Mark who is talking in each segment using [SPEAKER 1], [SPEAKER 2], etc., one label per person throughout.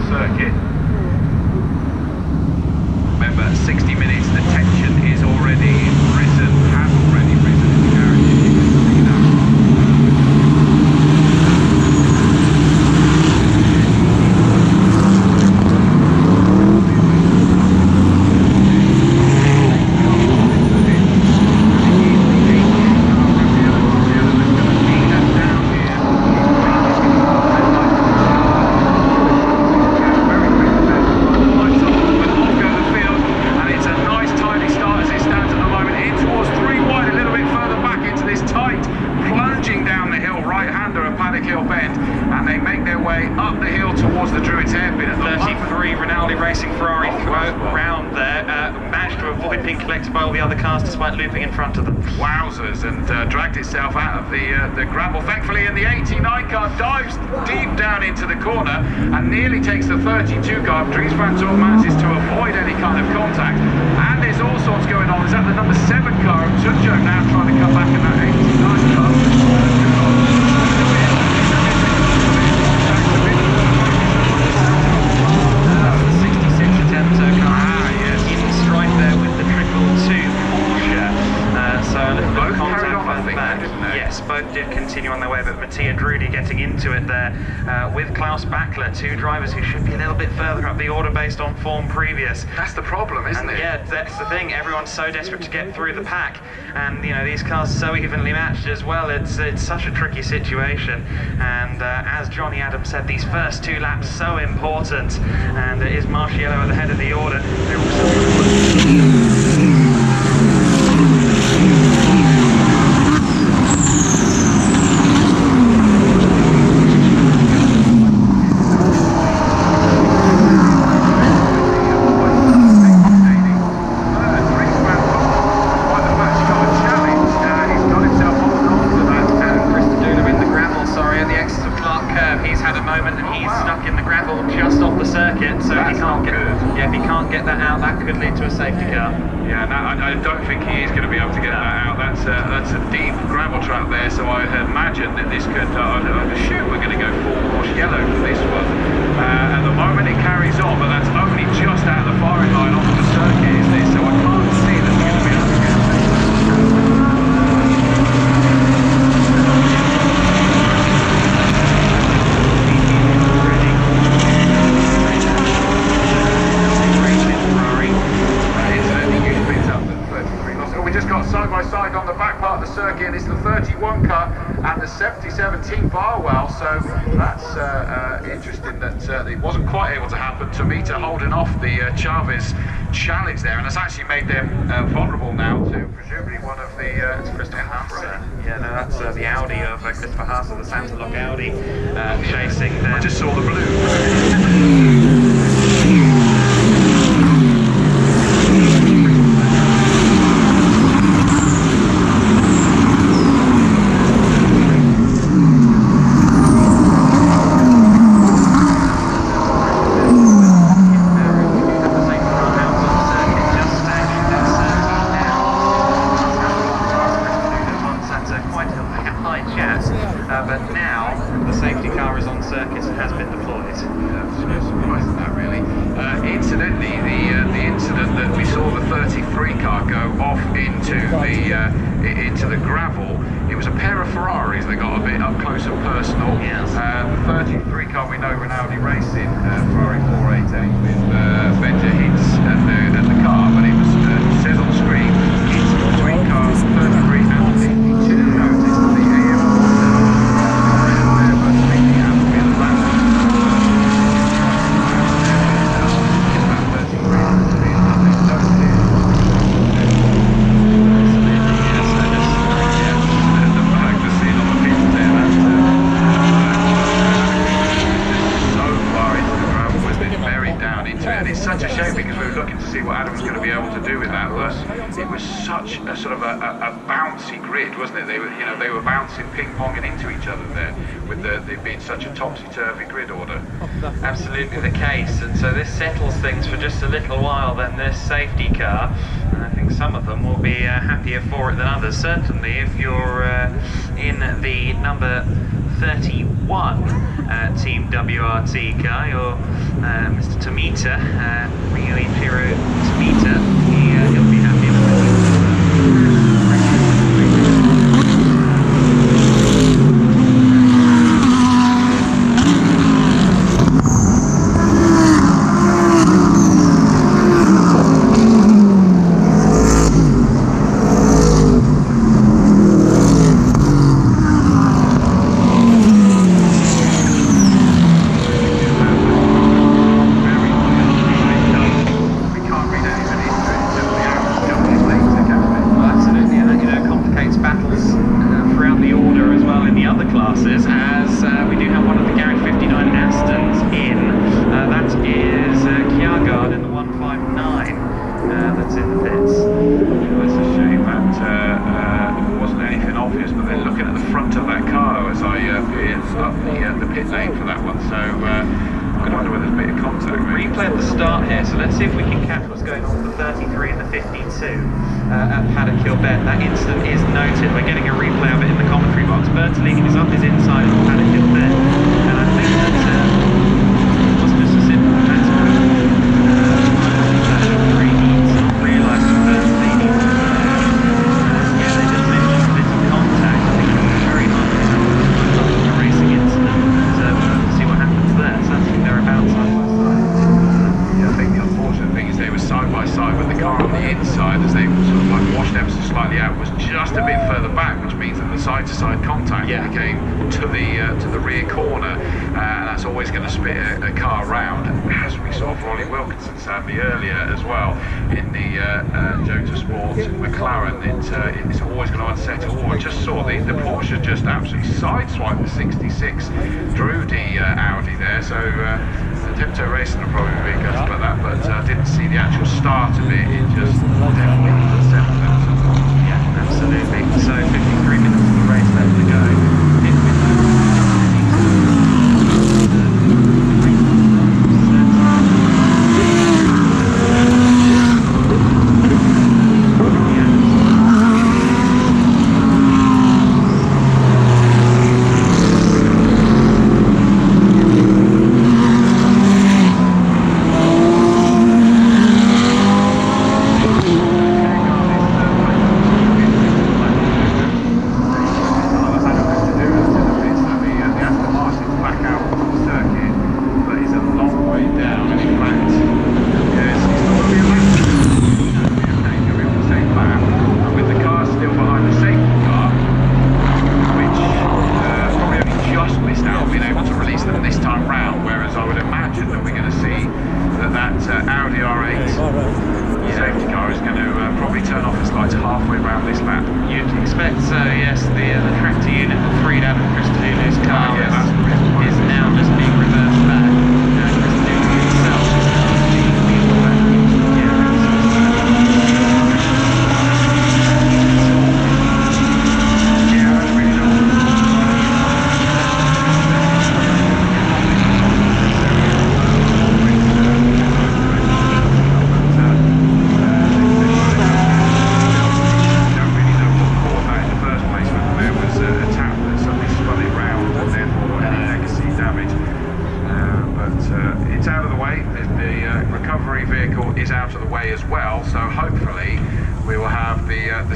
[SPEAKER 1] circuit. Remember, 60 minutes, the tension is already risen, has already risen in the garage. You can see that.
[SPEAKER 2] Looping in front of them.
[SPEAKER 1] Wowzers, and dragged itself out of the gravel. Thankfully, in the 89 car dives deep down into the corner and nearly takes the 32 car. Dries van Toort manages to avoid any kind of contact. And there's all sorts going on. Is that the number 7 car? Tunjo now trying to come back in that 89 car.
[SPEAKER 2] Yes, both did continue on their way, but Mattia Drudi getting into it there with Klaus Bachler, two drivers who should be a little bit further up the order based on form previous.
[SPEAKER 1] That's the problem, isn't it?
[SPEAKER 2] Yeah, that's the thing. Everyone's so desperate to get through the pack, and you know these cars are so evenly matched as well. It's such a tricky situation, and as Johnny Adams said, these first 2 laps so important, and it is Marciello at the head of the order. They're also
[SPEAKER 1] I don't think he is going to be able to get that out. That's a deep gravel track there, so I imagine that this could, I'd assume we're going to go full Marciello for this one. At the moment it carries on, but that's only just out of the firing line onto the circuit, is this, so I can't see that we're going to be able to get side by side on the back part of the circuit, and it's the 31 car and the 77 Team Barwell, so that's interesting that it wasn't quite able to happen. Tomita holding off the Chavez challenge there, and it's actually made them vulnerable now to presumably one of the
[SPEAKER 2] Christopher Haase. Yeah, no, that's the Audi of Christopher Haase, the Santalok Audi chasing them.
[SPEAKER 1] I just saw the blue. Into the gravel. It was a pair of Ferraris that got a bit up close and personal.
[SPEAKER 2] Yes.
[SPEAKER 1] The 33 car we know, Rinaldi Racing, Ferrari 488 with Bender Hits at the car, but it was said on the screen it's between cars 33 and 52. Notice the AM there, but speaking out of the lap. It's about 33 and 52. And it's such a shame because we were looking to see what Adam was going to be able to do with that, but it was such a sort of a bouncy grid, wasn't it? They were bouncing, ping-ponging into each other there, with there being such a topsy-turvy grid order.
[SPEAKER 2] Absolutely the case, and so this settles things for just a little while. Then this safety car, and I think some of them will be happier for it than others. Certainly, if you're in the number 31 Team WRT car, you're Mr. Tomita, Rio Ichiro Tomita, he'll be happy with it. It's always going to unsettle. I just saw the Porsche just absolutely sideswipe the 66 through the Audi there, so Tempto Racing will probably be gutted about that, but I didn't see the actual start of it. It just definitely unsettled them. Yeah, absolutely. So 53 minutes of the race left to go.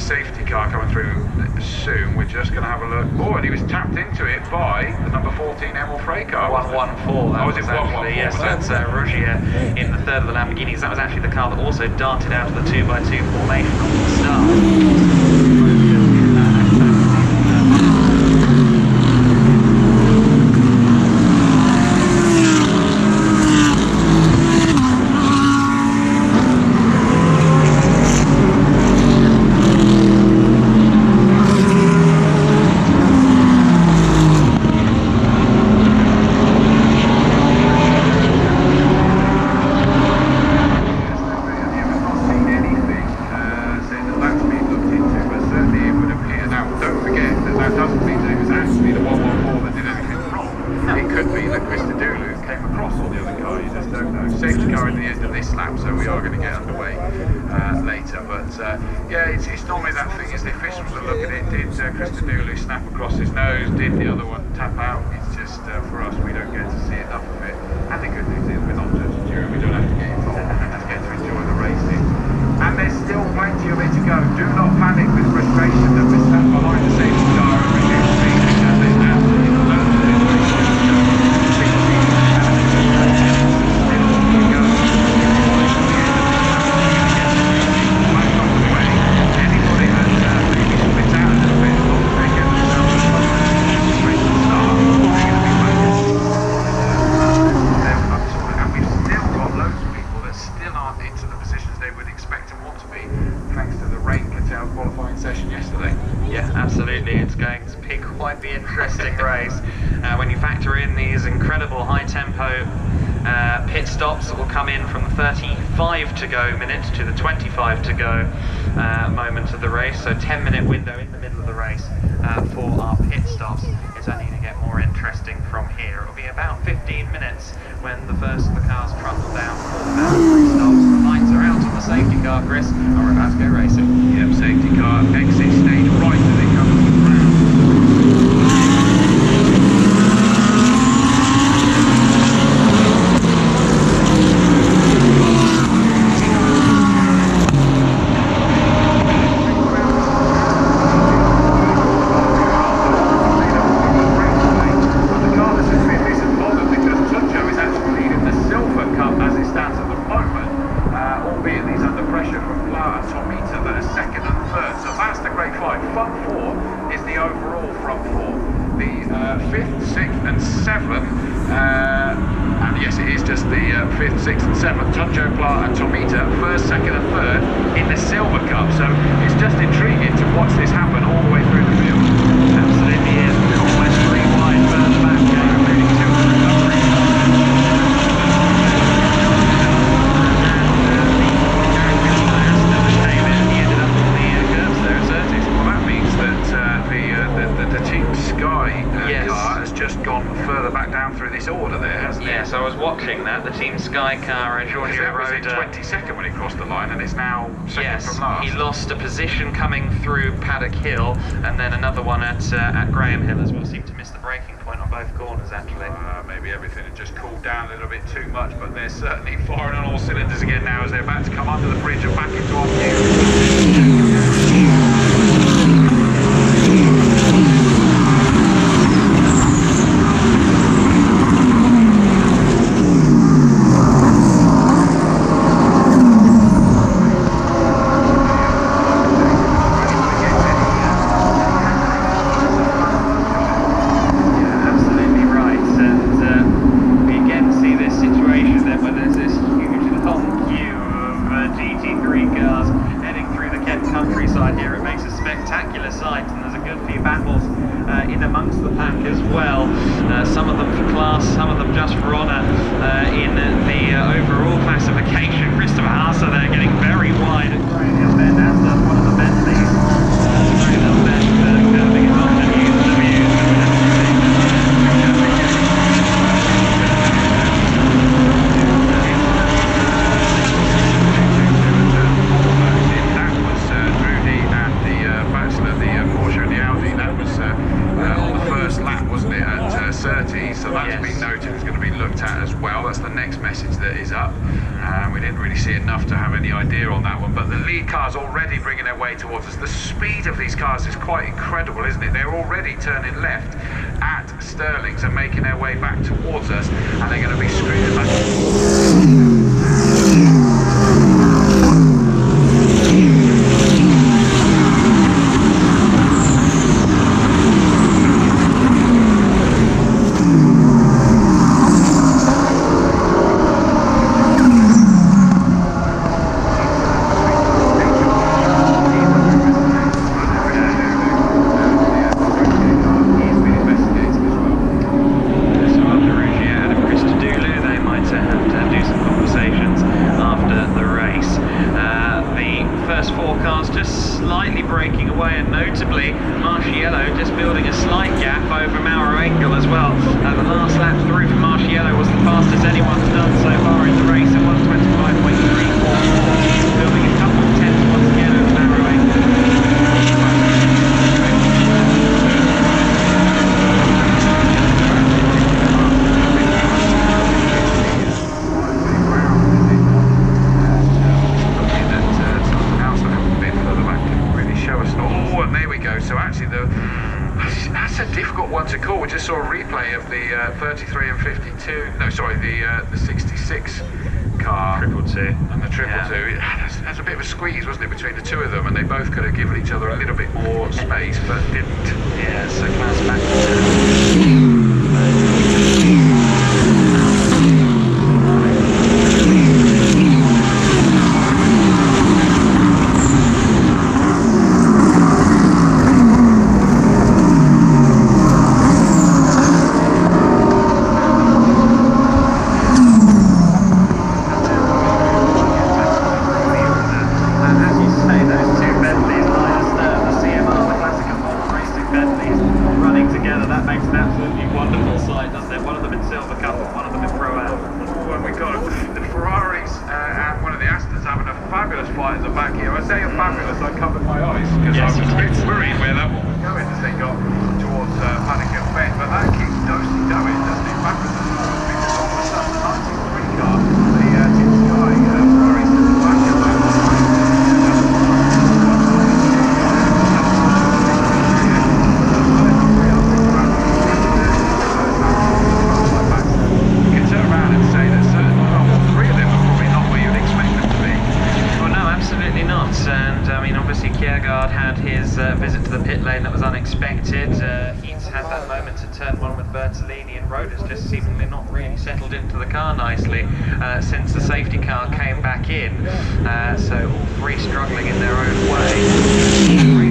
[SPEAKER 2] Safety car coming through soon. We're just going to have a look. Oh, and he was tapped into it by the number 14 Emil Frey car. 114. That was actually, yes, that's Rogier in the third of the Lamborghinis. That was actually the car that also darted out of the 2x2 formation on the start. Safety car at the end of this lap, so we are going to get underway later. But yeah, it's normally that thing is the officials that look at it. Did Christodoulou snap across his nose? Did the other one tap out? It's just for us, we don't get to see enough of it. And the good news is we're not pit stops that will come in from the 35 to go minute to the 25 to go moment of the race. So 10-minute window in the middle of the race for our pit stops. It's only going to get more interesting from here. It'll be about 15 minutes when the first of the cars trundle down for the boundary stops. The lights are out on the safety car, Chris, and we're about to go racing.
[SPEAKER 1] Yep, safety car exit stage right as it comes around.
[SPEAKER 2] He lost a position coming through Paddock Hill, and then another one at Graham Hill as well. Seemed to miss the braking point on both corners, actually.
[SPEAKER 1] Maybe everything had just cooled down a little bit too much, but they're certainly firing on all cylinders again now as they're about to come under the bridge and back into our view. And making their way back towards us, and they're going to be screaming back. saw a replay of the 33 and 52. No, sorry, the 66 car.
[SPEAKER 2] 222.
[SPEAKER 1] And the 222. Yeah. That's a bit of a squeeze, wasn't it, between the two of them? And they both could have given each other a little bit more space, but didn't.
[SPEAKER 2] Yeah, so class back.
[SPEAKER 1] say of fabulous, I covered my eyes because
[SPEAKER 2] Yes,
[SPEAKER 1] I was
[SPEAKER 2] you
[SPEAKER 1] a bit
[SPEAKER 2] did.
[SPEAKER 1] worried where that one was going as they got towards Paddock and Bend. But that keeps doing, doesn't it? Backwards and forwards because all of a sudden, the 93 car, the Team Sky Ferraris at the back of that. You can turn around and say that all three of them are probably not where you'd expect them to be.
[SPEAKER 2] Well, no, absolutely not. And I mean, obviously, Kiergaard had his visit to the pit lane that was unexpected. He's had that moment to turn one with Bertolini, and Roda's just seemingly not really settled into the car nicely since the safety car came back in. So all three struggling in their own way.